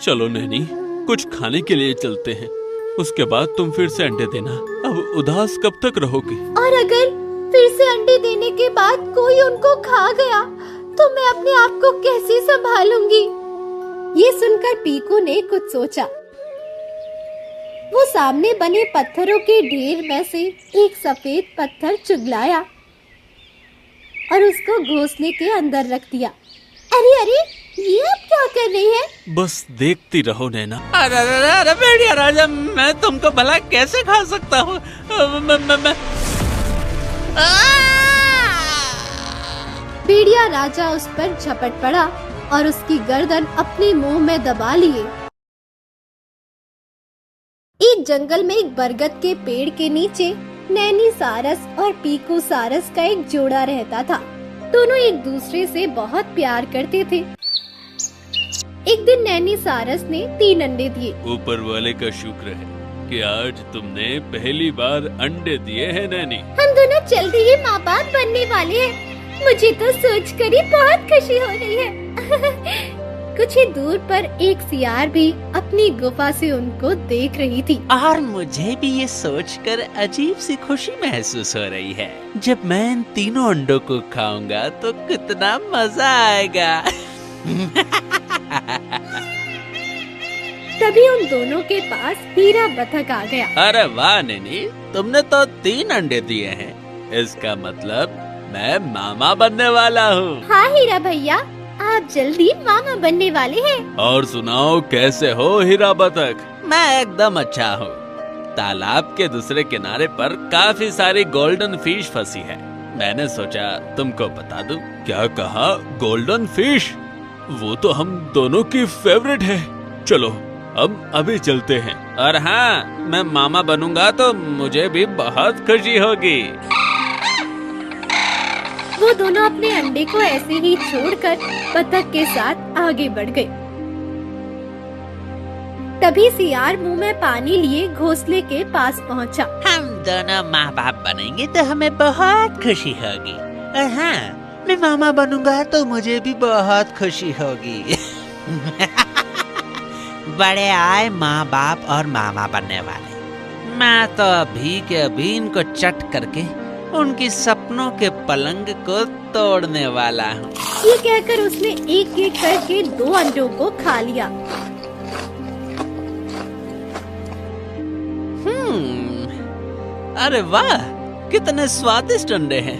चलो नैनी, कुछ खाने के लिए चलते हैं, उसके बाद तुम फिर से अंडे देना। अब उदास कब तक रहोगी? और अगर फिर से अंडे देने के बाद कोई उनको खा गया तो मैं अपने आप को कैसे संभालूंगी? ये सुनकर पीकू ने कुछ सोचा। वो सामने बने पत्थरों के ढेर में से एक सफेद पत्थर चुगलाया और उसको घोंसले के अंदर रख दिया। अरे अरे, ये आप क्या कर रही है? बस देखती रहो नैना। अरे अरे अरे भेड़िया राजा, मैं तुमको भला कैसे खा सकता हूँ? मैं भेड़िया राजा उस पर झपट पड़ा और उसकी गर्दन अपने मुंह में दबा लिए। एक जंगल में एक बरगद के पेड़ के नीचे नैनी सारस और पीकू सारस का एक जोड़ा रहता था। दोनों एक दूसरे से बहुत प्यार करते थे। एक दिन नैनी सारस ने 3 अंडे दिए। ऊपर वाले का शुक्र है कि आज तुमने पहली बार अंडे दिए हैं नैनी। हम दोनों जल्दी ही माँ बाप बनने वाले हैं। मुझे तो सोचकर ही बहुत खुशी हो रही है। कुछ ही दूर पर एक सियार भी अपनी गुफा से उनको देख रही थी। और मुझे भी ये सोचकर अजीब सी खुशी महसूस हो रही है। जब मैं इन तीनों अंडों को खाऊंगा तो कितना मजा आएगा। तभी उन दोनों के पास हीरा बतख आ गया। अरे वाह नैनी, तुमने तो 3 अंडे दिए हैं। इसका मतलब मैं मामा बनने वाला हूँ। हाँ हीरा भैया, आप जल्दी मामा बनने वाले हैं। और सुनाओ, कैसे हो हीरा बतख? मैं एकदम अच्छा हूँ। तालाब के दूसरे किनारे पर काफी सारी गोल्डन फिश फंसी है। मैंने सोचा तुमको बता दूं। क्या कहा? Golden fish? वो तो हम दोनों की फेवरेट है। चलो हम अभी चलते हैं। और हाँ, मैं मामा बनूंगा तो मुझे भी बहुत खुशी होगी। वो दोनों अपने अंडे को ऐसे ही छोड़कर बतख के साथ आगे बढ़ गए। तभी सियार मुंह में पानी लिए घोंसले के पास पहुंचा। हम दोनों माँ बाप बनेंगे तो हमें बहुत खुशी होगी। और हाँ, मैं मामा बनूंगा तो मुझे भी बहुत खुशी होगी। बड़े आए माँ बाप और मामा बनने वाले। मैं तो अभी के अभी इनको चट करके उनकी सपनों के पलंग को तोड़ने वाला हूँ। ये कहकर उसने एक एक करके 2 अंडों को खा लिया। अरे वाह, कितने स्वादिष्ट अंडे हैं।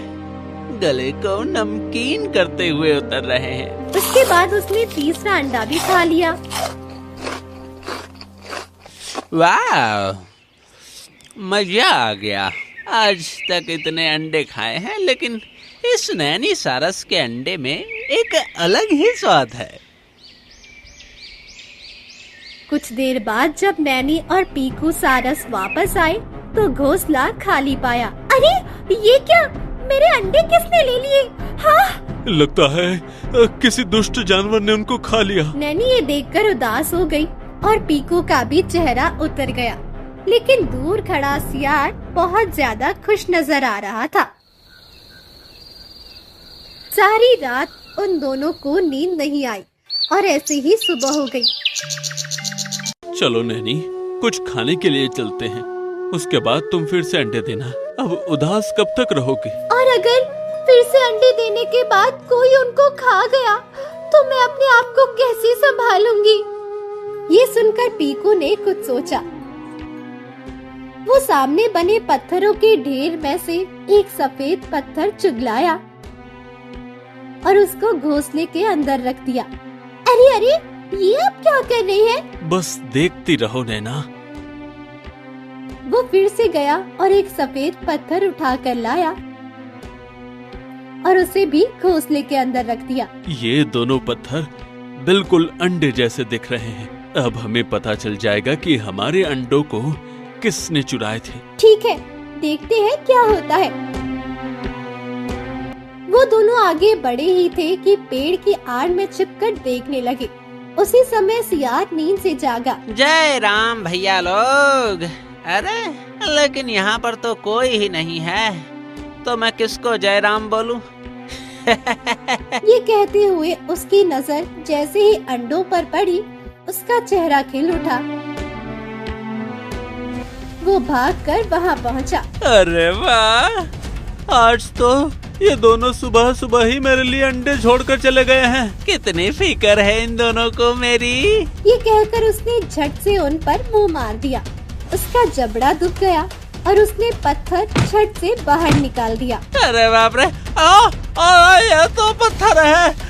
गले को नमकीन करते हुए उतर रहे हैं। उसके बाद उसने तीसरा अंडा भी खा लिया। वाह, मजा आ गया। आज तक इतने अंडे खाए हैं, लेकिन इस नैनी सारस के अंडे में एक अलग ही स्वाद है। कुछ देर बाद जब नैनी और पीकू सारस वापस आए तो घोंसला खाली पाया। अरे ये क्या, मेरे अंडे किसने ले लिए? हाँ, लगता है किसी दुष्ट जानवर ने उनको खा लिया। नैनी ये देखकर उदास हो गई और पीकू का भी चेहरा उतर गया। लेकिन दूर खड़ा सियार बहुत ज्यादा खुश नजर आ रहा था। सारी रात उन दोनों को नींद नहीं आई और ऐसे ही सुबह हो गई। चलो नैनी, कुछ खाने के लिए चलते हैं, उसके बाद तुम फिर से अंडे देना। अब उदास कब तक रहोगे? और अगर फिर से अंडे देने के बाद कोई उनको खा गया तो मैं अपने आप को कैसे संभालूंगी? ये सुनकर पीकू ने कुछ सोचा। वो सामने बने पत्थरों के ढेर में से एक सफेद पत्थर चुगलाया और उसको घोंसले के अंदर रख दिया। अरे अरे, ये आप क्या कर रही हैं? बस देखती रहो नैना। वो फिर से गया और एक सफेद पत्थर उठा कर लाया और उसे भी घोंसले के अंदर रख दिया। ये दोनों पत्थर बिल्कुल अंडे जैसे दिख रहे हैं। अब हमें पता चल जाएगा कि हमारे अंडों को किसने चुराए थे। ठीक है, देखते हैं क्या होता है। वो दोनों आगे बढ़े ही थे कि पेड़ की आड़ में छिपकर देखने लगे। उसी समय सियार नींद से जागा। जय राम भैया लोग। अरे लेकिन यहाँ पर तो कोई ही नहीं है, तो मैं किसको जय राम बोलूं? ये कहते हुए उसकी नजर जैसे ही अंडों पर पड़ी, उसका चेहरा खिल उठा। वो भागकर वहाँ पहुँचा। अरे वाह, आज तो ये दोनों सुबह सुबह ही मेरे लिए अंडे छोड़कर चले गए हैं। कितनी फिक्र है इन दोनों को मेरी। ये कहकर उसने झट से उन पर मुंह मार दिया। उसका जबड़ा दुख गया और उसने पत्थर झट से बाहर निकाल दिया। अरे बाप रे, ये तो पत्थर है।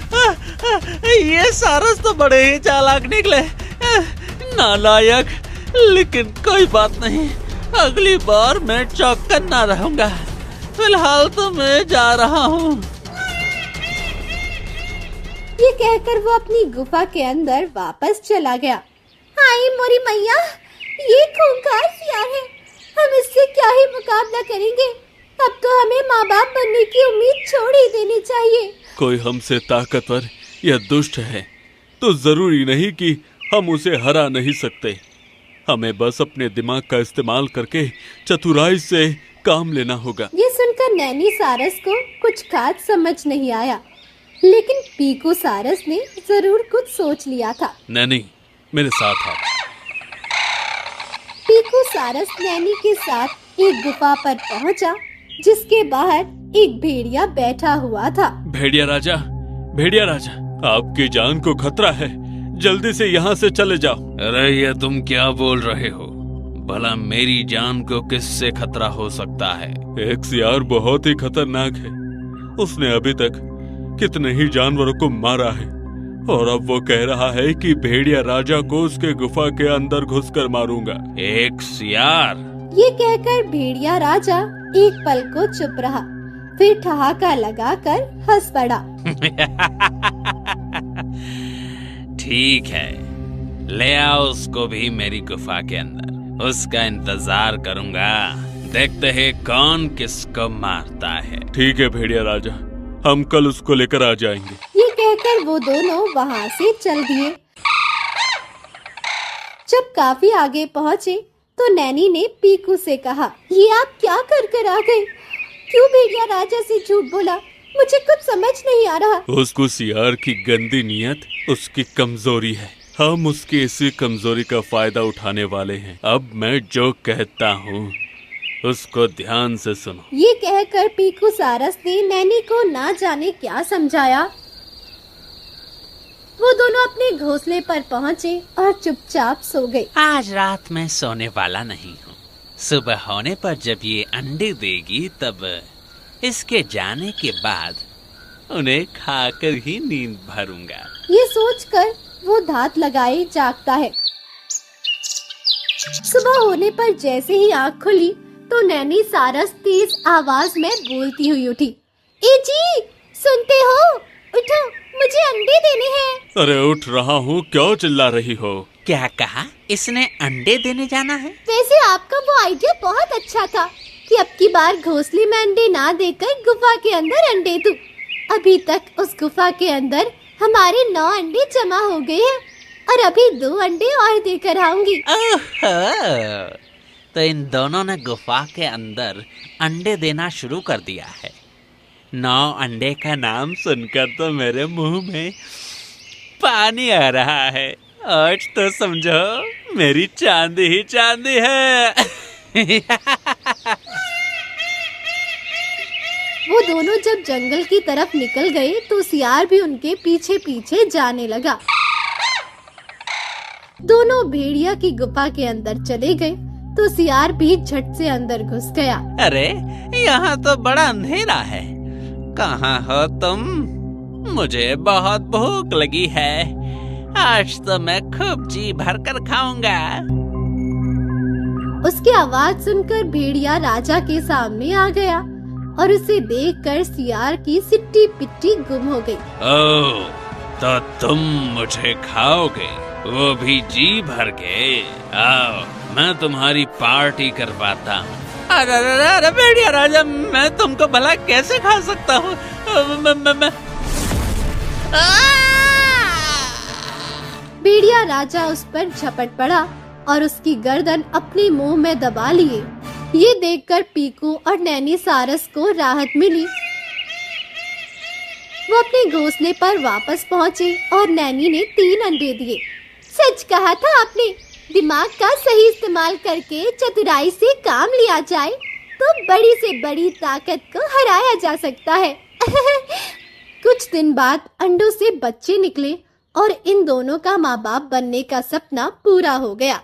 ये सारस तो बड़े ही चालाक निकले। नालायक, लेकिन कोई बात नहीं, अगली बार मैं चौकन्ना रहूंगा। फिलहाल तो मैं जा रहा हूँ। ये कहकर वो अपनी गुफा के अंदर वापस चला गया। हाय मोरी मैया, ये खूंखार सियार है, हम इससे क्या ही मुकाबला करेंगे। अब तो हमें माँ बाप बनने की उम्मीद छोड़ ही देनी चाहिए। कोई हमसे ताकतवर या दुष्ट है तो जरूरी नहीं कि हम उसे हरा नहीं सकते। हमें बस अपने दिमाग का इस्तेमाल करके चतुराई से काम लेना होगा। ये सुनकर नैनी सारस को कुछ खास समझ नहीं आया, लेकिन पीकू सारस ने जरूर कुछ सोच लिया था। नैनी, मेरे साथ आओ। पीकू सारस नैनी के साथ एक गुफा पर पहुंचा, जिसके बाहर एक भेड़िया बैठा हुआ था। भेड़िया राजा, भेड़िया राजा, आपकी जान को खतरा है, जल्दी से यहाँ से चले जाओ। अरे ये तुम क्या बोल रहे हो? भला मेरी जान को किससे खतरा हो सकता है? एक सियार बहुत ही खतरनाक है। उसने अभी तक कितने ही जानवरों को मारा है और अब वो कह रहा है कि भेड़िया राजा को उसके गुफा के अंदर घुसकर मारूंगा। एक सियार? ये कहकर भेड़िया राजा एक पल को चुप रहा, फिर ठहाका लगाकर हंस पड़ा। ठीक है, ले आओ उसको भी मेरी गुफा के अंदर, उसका इंतजार करूंगा। देखते हैं कौन किसको मारता है। ठीक है भेड़िया राजा, हम कल उसको लेकर आ जाएंगे। ये कहकर वो दोनों वहाँ से चल दिए। जब काफी आगे पहुँचे तो नैनी ने पीकू से कहा, ये आप क्या कर आ गए? क्यों भेड़िया राजा से झूठ बोला? मुझे कुछ समझ नहीं आ रहा। उसको सियार की गंदी नीयत उसकी कमजोरी है। हम उसकी इसी कमजोरी का फायदा उठाने वाले हैं। अब मैं जो कहता हूँ उसको ध्यान से सुनो। ये कहकर पीकू सारस ने नैनी को ना जाने क्या समझाया। वो दोनों अपने घोंसले पर पहुँचे और चुपचाप सो गए। आज रात मैं सोने वाला नहीं हूँ। सुबह होने पर जब ये अंडे देगी तब इसके जाने के बाद उन्हें खाकर ही नींद भरूंगा। ये सोचकर वो धात लगाए जागता है। सुबह होने पर जैसे ही आँख खुली तो नैनी सारस तेज आवाज में बोलती हुई उठी। ए जी, सुनते हो? उठो, मुझे अंडे देने हैं। अरे उठ रहा हूँ, क्यों चिल्ला रही हो? क्या कहा? इसने अंडे देने जाना है? वैसे आपका वो आइडिया बहुत अच्छा था कि अब की बार घोंसले में अंडे ना देकर गुफा के अंदर अंडे दूं। अभी तक उस गुफा के अंदर हमारे 9 अंडे जमा हो गए हैं और अभी 2 अंडे और देकर आऊंगी। तो इन दोनों ने गुफा के अंदर अंडे देना शुरू कर दिया है। 9 अंडे का नाम सुनकर तो मेरे मुंह में पानी आ रहा है। आज तो समझो मेरी चांदी ही चांदी है। वो दोनों जब जंगल की तरफ निकल गए तो सियार भी उनके पीछे पीछे जाने लगा। दोनों भेड़िया की गुफा के अंदर चले गए तो सियार भी झट से अंदर घुस गया। अरे यहाँ तो बड़ा अंधेरा है। कहाँ हो तुम? मुझे बहुत भूख लगी है। आज तो मैं खूब जी भर कर खाऊंगा। उसकी आवाज सुनकर भेड़िया राजा के सामने आ गया और उसे देखकर सियार की सिट्टी पिट्टी गुम हो गई। ओह, तो तुम मुझे खाओगे, वो भी जी भर के? आओ, मैं तुम्हारी पार्टी करवाता हूँ। अरे अरे अरे भेड़िया राजा, मैं तुमको भला कैसे खा सकता हूँ? भेड़िया राजा उस पर झपट पड़ा और उसकी गर्दन अपने मुंह में दबा लिए। ये देखकर पीकू और नैनी सारस को राहत मिली। वो अपने घोंसले पर वापस पहुँचे और नैनी ने 3 अंडे दिए। सच कहा था आपने, दिमाग का सही इस्तेमाल करके चतुराई से काम लिया जाए तो बड़ी से बड़ी ताकत को हराया जा सकता है। कुछ दिन बाद अंडों से बच्चे निकले और इन दोनों का माँ बाप बनने का सपना पूरा हो गया।